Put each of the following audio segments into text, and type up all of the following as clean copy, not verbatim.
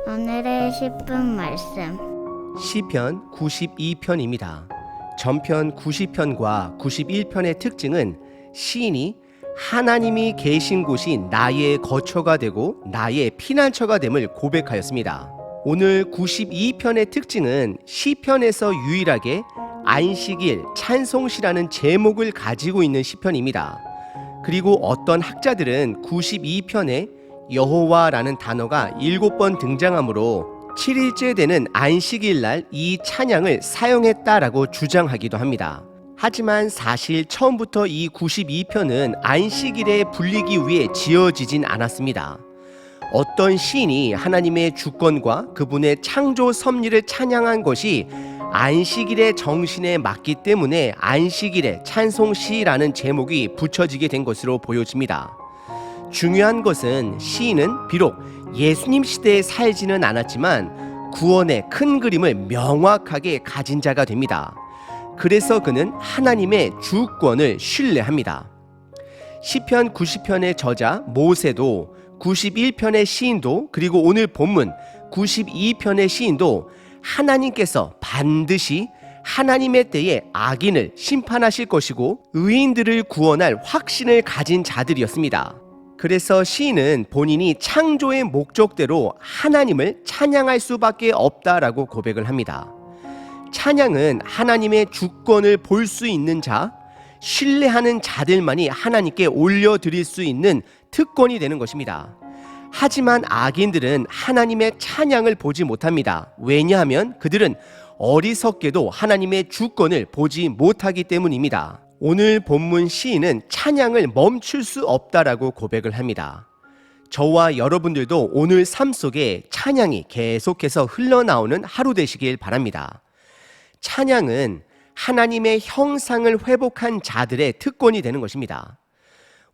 오늘의 10분 말씀. 시편 92편입니다. 전편 90편과 91편의 특징은 시인이 하나님이 계신 곳이 나의 거처가 되고 나의 피난처가 됨을 고백하였습니다. 오늘 92편의 특징은 시편에서 유일하게 안식일 찬송시라는 제목을 가지고 있는 시편입니다. 그리고 어떤 학자들은 92편에 여호와라는 단어가 7번 등장하므로 7일째 되는 안식일 날 이 찬양을 사용했다라고 주장하기도 합니다. 하지만 사실 처음부터 이 92편은 안식일에 불리기 위해 지어지진 않았습니다. 어떤 시인이 하나님의 주권과 그분의 창조 섭리를 찬양한 것이 안식일의 정신에 맞기 때문에 안식일의 찬송시라는 제목이 붙여지게 된 것으로 보여집니다. 중요한 것은 시인은 비록 예수님 시대에 살지는 않았지만 구원의 큰 그림을 명확하게 가진 자가 됩니다. 그래서 그는 하나님의 주권을 신뢰합니다. 시편 90편의 저자 모세도 91편의 시인도 그리고 오늘 본문 92편의 시인도 하나님께서 반드시 하나님의 때에 악인을 심판하실 것이고 의인들을 구원할 확신을 가진 자들이었습니다. 그래서 시인은 본인이 창조의 목적대로 하나님을 찬양할 수밖에 없다라고 고백을 합니다. 찬양은 하나님의 주권을 볼 수 있는 자, 신뢰하는 자들만이 하나님께 올려드릴 수 있는 특권이 되는 것입니다. 하지만 악인들은 하나님의 찬양을 보지 못합니다. 왜냐하면 그들은 어리석게도 하나님의 주권을 보지 못하기 때문입니다. 오늘 본문 시인은 찬양을 멈출 수 없다라고 고백을 합니다. 저와 여러분들도 오늘 삶 속에 찬양이 계속해서 흘러나오는 하루 되시길 바랍니다. 찬양은 하나님의 형상을 회복한 자들의 특권이 되는 것입니다.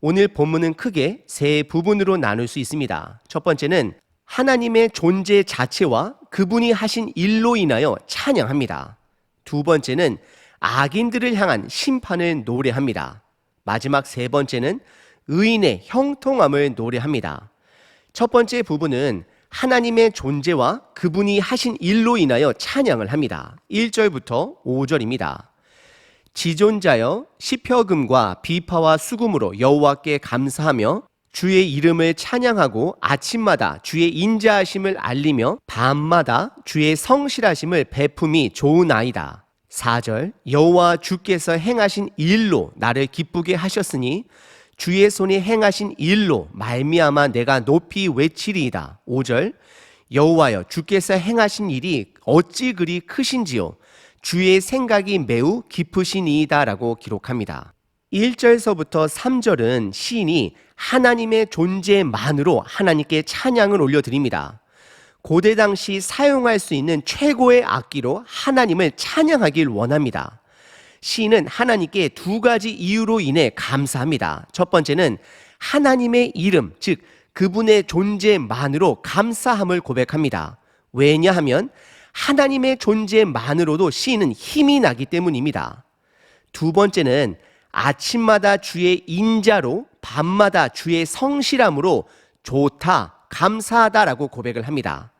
오늘 본문은 크게 세 부분으로 나눌 수 있습니다. 첫 번째는 하나님의 존재 자체와 그분이 하신 일로 인하여 찬양합니다. 두 번째는 악인들을 향한 심판을 노래합니다. 마지막 세 번째는 의인의 형통함을 노래합니다. 첫 번째 부분은 하나님의 존재와 그분이 하신 일로 인하여 찬양을 합니다. 1절부터 5절입니다. 지존자여 시펴금과 비파와 수금으로 여호와께 감사하며 주의 이름을 찬양하고 아침마다 주의 인자하심을 알리며 밤마다 주의 성실하심을 베품이 좋으나이다. 4절 여호와 주께서 행하신 일로 나를 기쁘게 하셨으니 주의 손이 행하신 일로 말미암아 내가 높이 외치리이다. 5절 여호와여 주께서 행하신 일이 어찌 그리 크신지요 주의 생각이 매우 깊으시니이다 라고 기록합니다. 1절서부터 3절은 시인이 하나님의 존재만으로 하나님께 찬양을 올려드립니다. 고대 당시 사용할 수 있는 최고의 악기로 하나님을 찬양하길 원합니다. 시인은 하나님께 두 가지 이유로 인해 감사합니다. 첫 번째는 하나님의 이름, 즉 그분의 존재만으로 감사함을 고백합니다. 왜냐하면 하나님의 존재만으로도 시인은 힘이 나기 때문입니다. 두 번째는 아침마다 주의 인자로 밤마다 주의 성실함으로 좋다, 감사하다라고 고백을 합니다.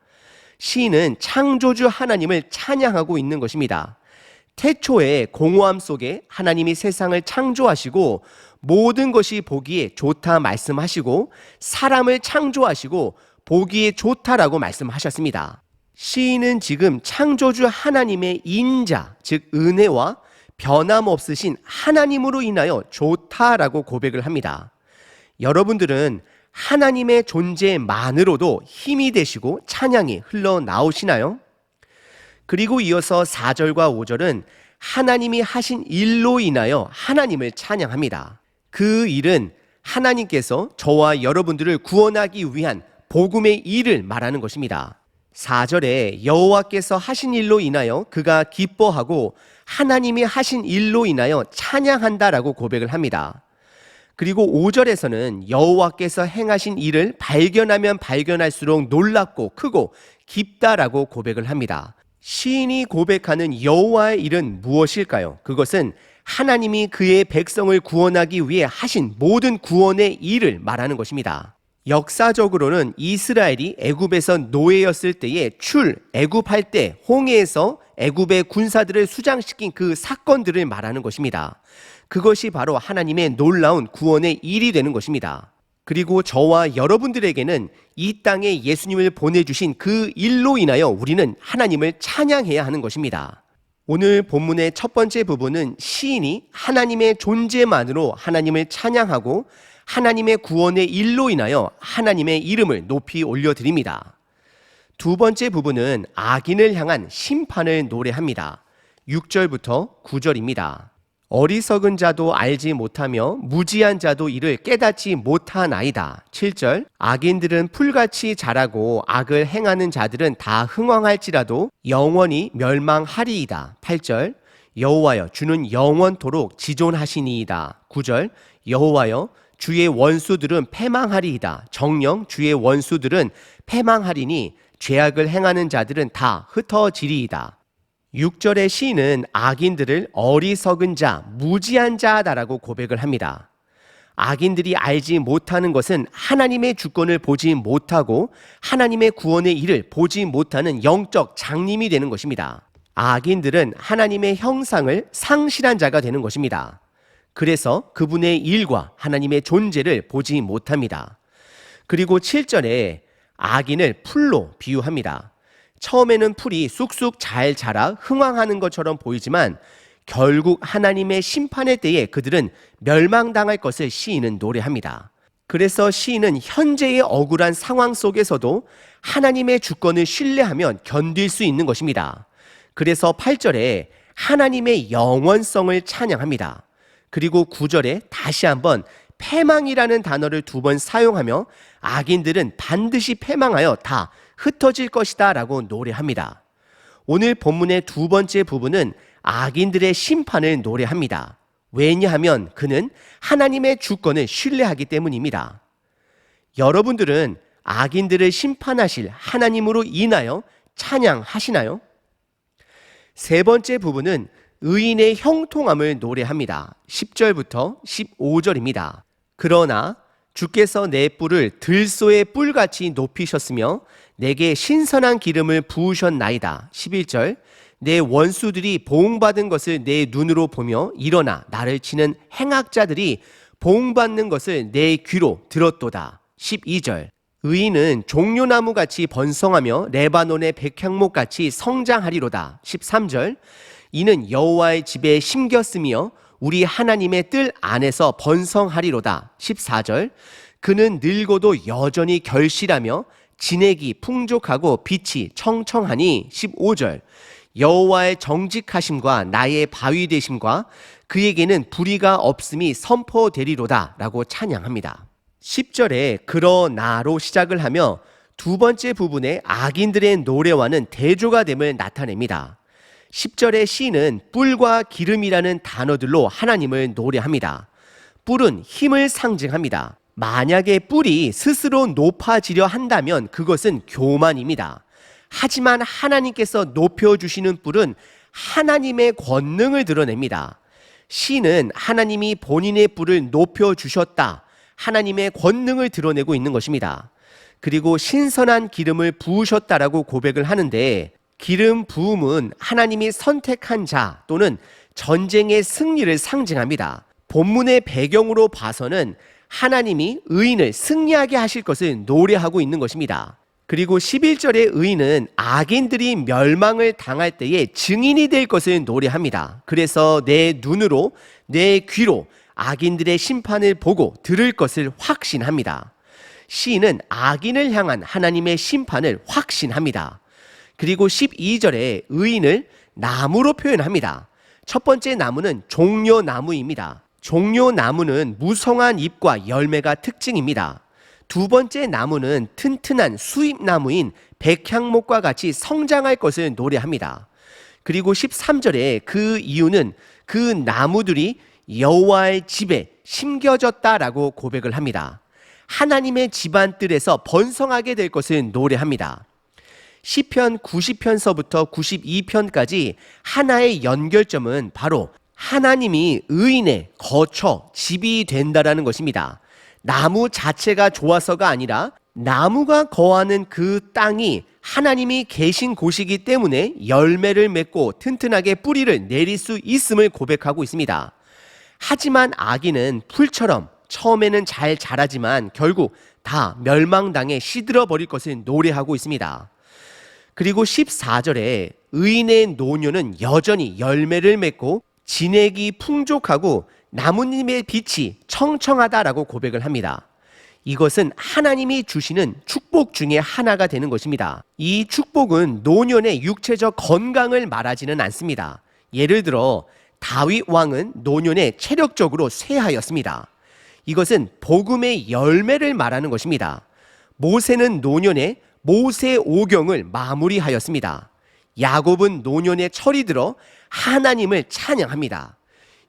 시인은 창조주 하나님을 찬양하고 있는 것입니다. 태초의 공허함 속에 하나님이 세상을 창조하시고 모든 것이 보기에 좋다 말씀하시고 사람을 창조하시고 보기에 좋다라고 말씀하셨습니다. 시인은 지금 창조주 하나님의 인자, 즉 은혜와 변함없으신 하나님으로 인하여 좋다라고 고백을 합니다. 여러분들은 하나님의 존재만으로도 힘이 되시고 찬양이 흘러나오시나요? 그리고 이어서 4절과 5절은 하나님이 하신 일로 인하여 하나님을 찬양합니다. 그 일은 하나님께서 저와 여러분들을 구원하기 위한 복음의 일을 말하는 것입니다. 4절에 여호와께서 하신 일로 인하여 그가 기뻐하고 하나님이 하신 일로 인하여 찬양한다라고 고백을 합니다. 그리고 5절에서는 여호와께서 행하신 일을 발견하면 발견할수록 놀랍고 크고 깊다라고 고백을 합니다. 시인이 고백하는 여호와의 일은 무엇일까요? 그것은 하나님이 그의 백성을 구원하기 위해 하신 모든 구원의 일을 말하는 것입니다. 역사적으로는 이스라엘이 애굽에서 노예였을 때에 애굽할 때 홍해에서 애굽의 군사들을 수장시킨 그 사건들을 말하는 것입니다. 그것이 바로 하나님의 놀라운 구원의 일이 되는 것입니다. 그리고 저와 여러분들에게는 이 땅에 예수님을 보내주신 그 일로 인하여 우리는 하나님을 찬양해야 하는 것입니다. 오늘 본문의 첫 번째 부분은 시인이 하나님의 존재만으로 하나님을 찬양하고 하나님의 구원의 일로 인하여 하나님의 이름을 높이 올려드립니다. 두 번째 부분은 악인을 향한 심판을 노래합니다. 6절부터 9절입니다. 어리석은 자도 알지 못하며 무지한 자도 이를 깨닫지 못하나이다. 7절 악인들은 풀같이 자라고 악을 행하는 자들은 다 흥왕할지라도 영원히 멸망하리이다. 8절 여호와여 주는 영원토록 지존하시니이다. 9절 여호와여 주의 원수들은 패망하리이다. 정녕 주의 원수들은 패망하리니 죄악을 행하는 자들은 다 흩어지리이다. 6절의 시인은 악인들을 어리석은 자, 무지한 자다라고 고백을 합니다. 악인들이 알지 못하는 것은 하나님의 주권을 보지 못하고 하나님의 구원의 일을 보지 못하는 영적 장님이 되는 것입니다. 악인들은 하나님의 형상을 상실한 자가 되는 것입니다. 그래서 그분의 일과 하나님의 존재를 보지 못합니다. 그리고 7절에 악인을 풀로 비유합니다. 처음에는 풀이 쑥쑥 잘 자라 흥왕하는 것처럼 보이지만 결국 하나님의 심판의 때에 그들은 멸망당할 것을 시인은 노래합니다. 그래서 시인은 현재의 억울한 상황 속에서도 하나님의 주권을 신뢰하면 견딜 수 있는 것입니다. 그래서 8절에 하나님의 영원성을 찬양합니다. 그리고 9절에 다시 한번 패망이라는 단어를 2번 사용하며 악인들은 반드시 패망하여 다 흩어질 것이다 라고 노래합니다. 오늘 본문의 두 번째 부분은 악인들의 심판을 노래합니다. 왜냐하면 그는 하나님의 주권을 신뢰하기 때문입니다. 여러분들은 악인들을 심판하실 하나님으로 인하여 찬양하시나요? 세 번째 부분은 의인의 형통함을 노래합니다. 10절부터 15절입니다. 그러나 주께서 내 뿔을 들소의 뿔같이 높이셨으며 내게 신선한 기름을 부으셨나이다. 11절 내 원수들이 보응받은 것을 내 눈으로 보며 일어나 나를 치는 행악자들이 보응받는 것을 내 귀로 들었도다. 12절 의인은 종려나무같이 번성하며 레바논의 백향목같이 성장하리로다. 13절 이는 여호와의 집에 심겼으며 우리 하나님의 뜰 안에서 번성하리로다. 14절 그는 늙어도 여전히 결실하며 진액이 풍족하고 빛이 청청하니. 15절 여호와의 정직하심과 나의 바위 되심과 그에게는 불의가 없음이 선포되리로다 라고 찬양합니다. 10절에 그러나로 시작을 하며 두 번째 부분에 악인들의 노래와는 대조가 됨을 나타냅니다. 10절의 시인은 뿔과 기름이라는 단어들로 하나님을 노래합니다. 뿔은 힘을 상징합니다. 만약에 뿔이 스스로 높아지려 한다면 그것은 교만입니다. 하지만 하나님께서 높여주시는 뿔은 하나님의 권능을 드러냅니다. 시인은 하나님이 본인의 뿔을 높여주셨다, 하나님의 권능을 드러내고 있는 것입니다. 그리고 신선한 기름을 부으셨다라고 고백을 하는데 기름 부음은 하나님이 선택한 자 또는 전쟁의 승리를 상징합니다. 본문의 배경으로 봐서는 하나님이 의인을 승리하게 하실 것을 노래하고 있는 것입니다. 그리고 11절의 의인은 악인들이 멸망을 당할 때에 증인이 될 것을 노래합니다. 그래서 내 눈으로 내 귀로 악인들의 심판을 보고 들을 것을 확신합니다. 시인은 악인을 향한 하나님의 심판을 확신합니다. 그리고 12절에 의인을 나무로 표현합니다. 첫 번째 나무는 종려나무입니다. 종려나무는 무성한 잎과 열매가 특징입니다. 두 번째 나무는 튼튼한 수잎나무인 백향목과 같이 성장할 것을 노래합니다. 그리고 13절에 그 이유는 그 나무들이 여호와의 집에 심겨졌다라고 고백을 합니다. 하나님의 집안뜰에서 번성하게 될 것을 노래합니다. 시편 90편서부터 92편까지 하나의 연결점은 바로 하나님이 의인의 거처, 집이 된다라는 것입니다. 나무 자체가 좋아서가 아니라 나무가 거하는 그 땅이 하나님이 계신 곳이기 때문에 열매를 맺고 튼튼하게 뿌리를 내릴 수 있음을 고백하고 있습니다. 하지만 아기는 풀처럼 처음에는 잘 자라지만 결국 다 멸망당해 시들어 버릴 것을 노래하고 있습니다. 그리고 14절에 의인의 노년은 여전히 열매를 맺고 진액이 풍족하고 나뭇잎의 빛이 청청하다라고 고백을 합니다. 이것은 하나님이 주시는 축복 중에 하나가 되는 것입니다. 이 축복은 노년의 육체적 건강을 말하지는 않습니다. 예를 들어 다윗 왕은 노년에 체력적으로 쇠하였습니다. 이것은 복음의 열매를 말하는 것입니다. 모세는 노년에 모세 오경을 마무리하였습니다. 야곱은 노년에 철이 들어 하나님을 찬양합니다.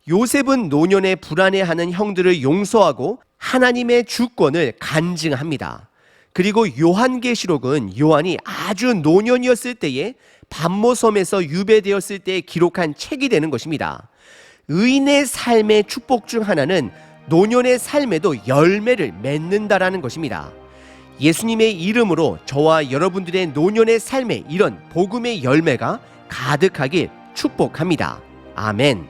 요셉은 노년에 불안해하는 형들을 용서하고 하나님의 주권을 간증합니다. 그리고 요한계시록은 요한이 아주 노년이었을 때에 반모섬에서 유배되었을 때 기록한 책이 되는 것입니다. 의인의 삶의 축복 중 하나는 노년의 삶에도 열매를 맺는다라는 것입니다. 예수님의 이름으로 저와 여러분들의 노년의 삶에 이런 복음의 열매가 가득하길 축복합니다. 아멘.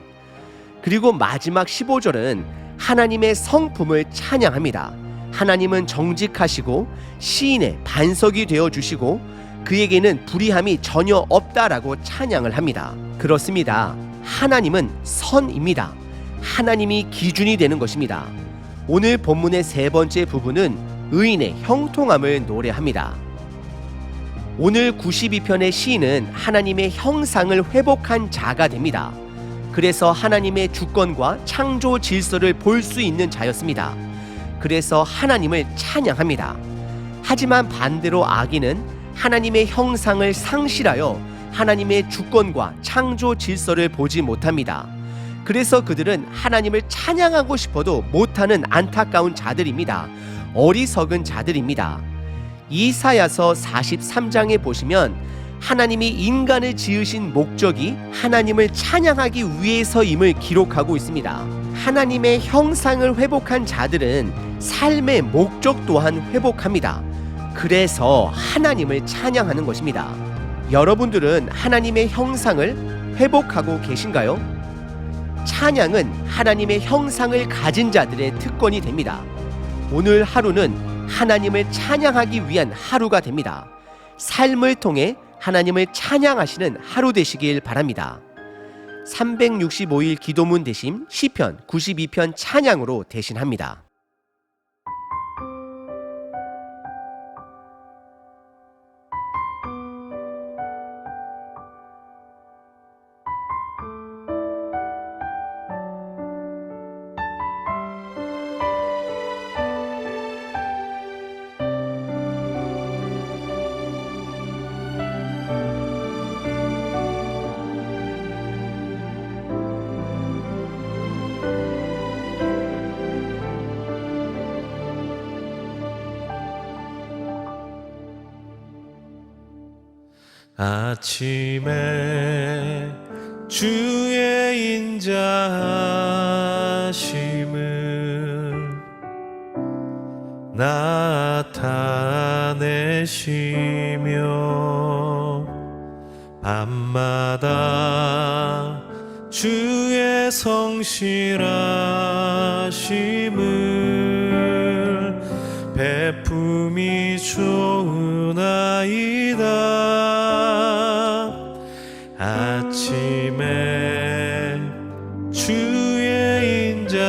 그리고 마지막 15절은 하나님의 성품을 찬양합니다. 하나님은 정직하시고 시인의 반석이 되어주시고 그에게는 불의함이 전혀 없다라고 찬양을 합니다. 그렇습니다. 하나님은 선입니다. 하나님이 기준이 되는 것입니다. 오늘 본문의 세 번째 부분은 의인의 형통함을 노래합니다. 오늘 92편의 시인은 하나님의 형상을 회복한 자가 됩니다. 그래서 하나님의 주권과 창조 질서를 볼 수 있는 자였습니다. 그래서 하나님을 찬양합니다. 하지만 반대로 악인은 하나님의 형상을 상실하여 하나님의 주권과 창조 질서를 보지 못합니다. 그래서 그들은 하나님을 찬양하고 싶어도 못하는 안타까운 자들입니다. 어리석은 자들입니다. 이사야서 43장에 보시면 하나님이 인간을 지으신 목적이 하나님을 찬양하기 위해서임을 기록하고 있습니다. 하나님의 형상을 회복한 자들은 삶의 목적 또한 회복합니다. 그래서 하나님을 찬양하는 것입니다. 여러분들은 하나님의 형상을 회복하고 계신가요? 찬양은 하나님의 형상을 가진 자들의 특권이 됩니다. 오늘 하루는 하나님을 찬양하기 위한 하루가 됩니다. 삶을 통해 하나님을 찬양하시는 하루 되시길 바랍니다. 365일 기도문 대신 시편 92편 찬양으로 대신합니다. 아침에 주의 인자하심을 나타내시며 밤마다 주의 성실하심을 베품이 좋으나이다. 아침에 주의 인자하심을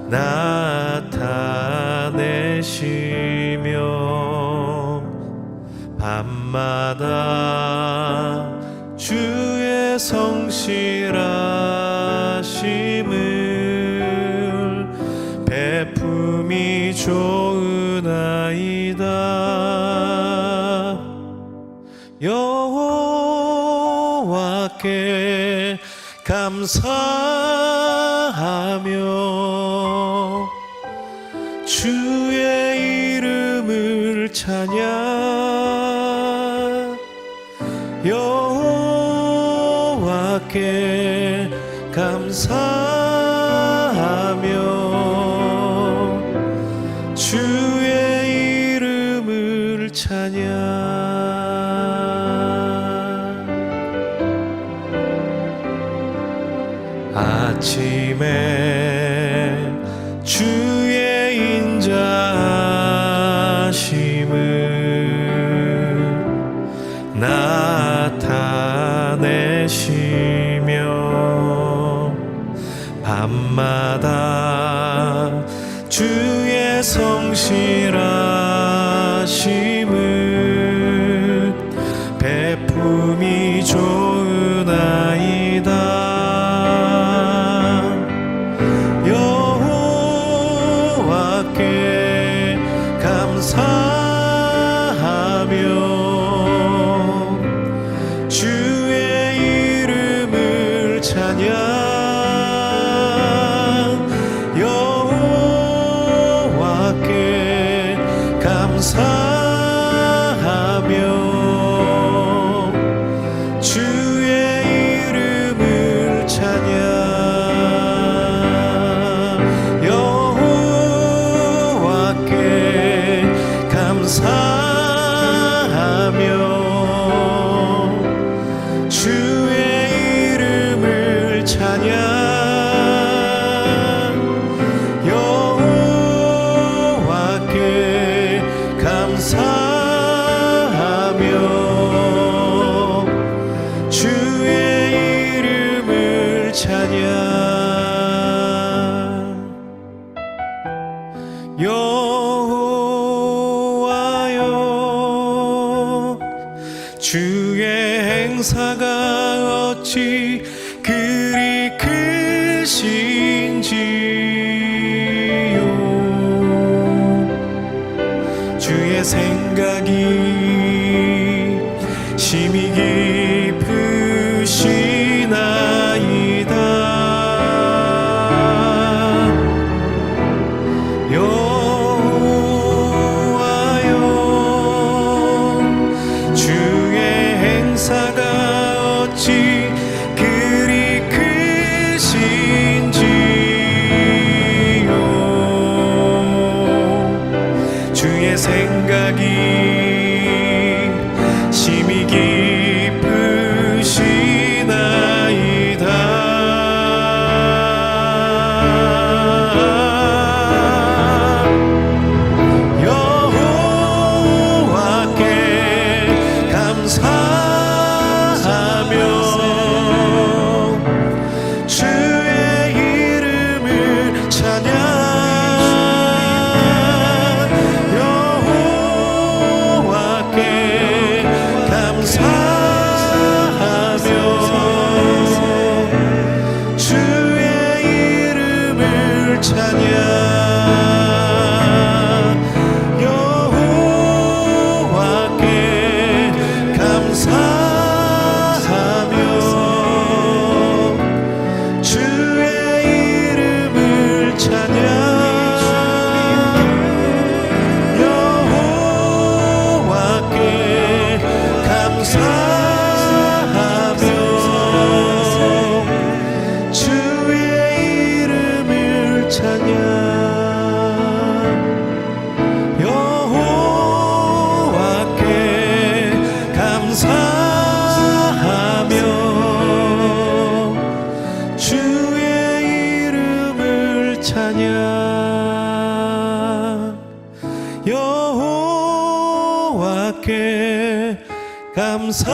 나타내시며 밤마다 주의 성실하심을 베품이 좋으나이다. 여호와께 감사하며 주의 이름을 찬양. 여호와께 감사하며 감사하며 주의 이름을 찬양. 아침에 주의 인자하심을 나타내시며 밤마다 주의 성실하심을 베품이 좋으나이다. 여호와께 감사하며 주의 이름을 찬양. 여호와께 감사하며 주의 이름을 찬양. 여호와께 감사하며 주의 이름을 찬양. 여호와께 감사하며 주의 이름을 찬양. 여호와여 주의 행사가 어찌 그리 크신지요. 주의 생각이 심히 깊으시나이다. 여호와여 주의 행사가 어찌 그리 크신지요. 주의 생각이 심히 깊으시나이다. 여호와께 감사하며 주의 이름을 찬양. 여호와께 감사하며 주의 이름을 찬양. 여호와께 감사하며 주의 이름을 찬양. 여호와께 감사하며 주의 이름을 찬양. 여호와께 감사하며 주의 이름을 찬양. 여호와께 감사하며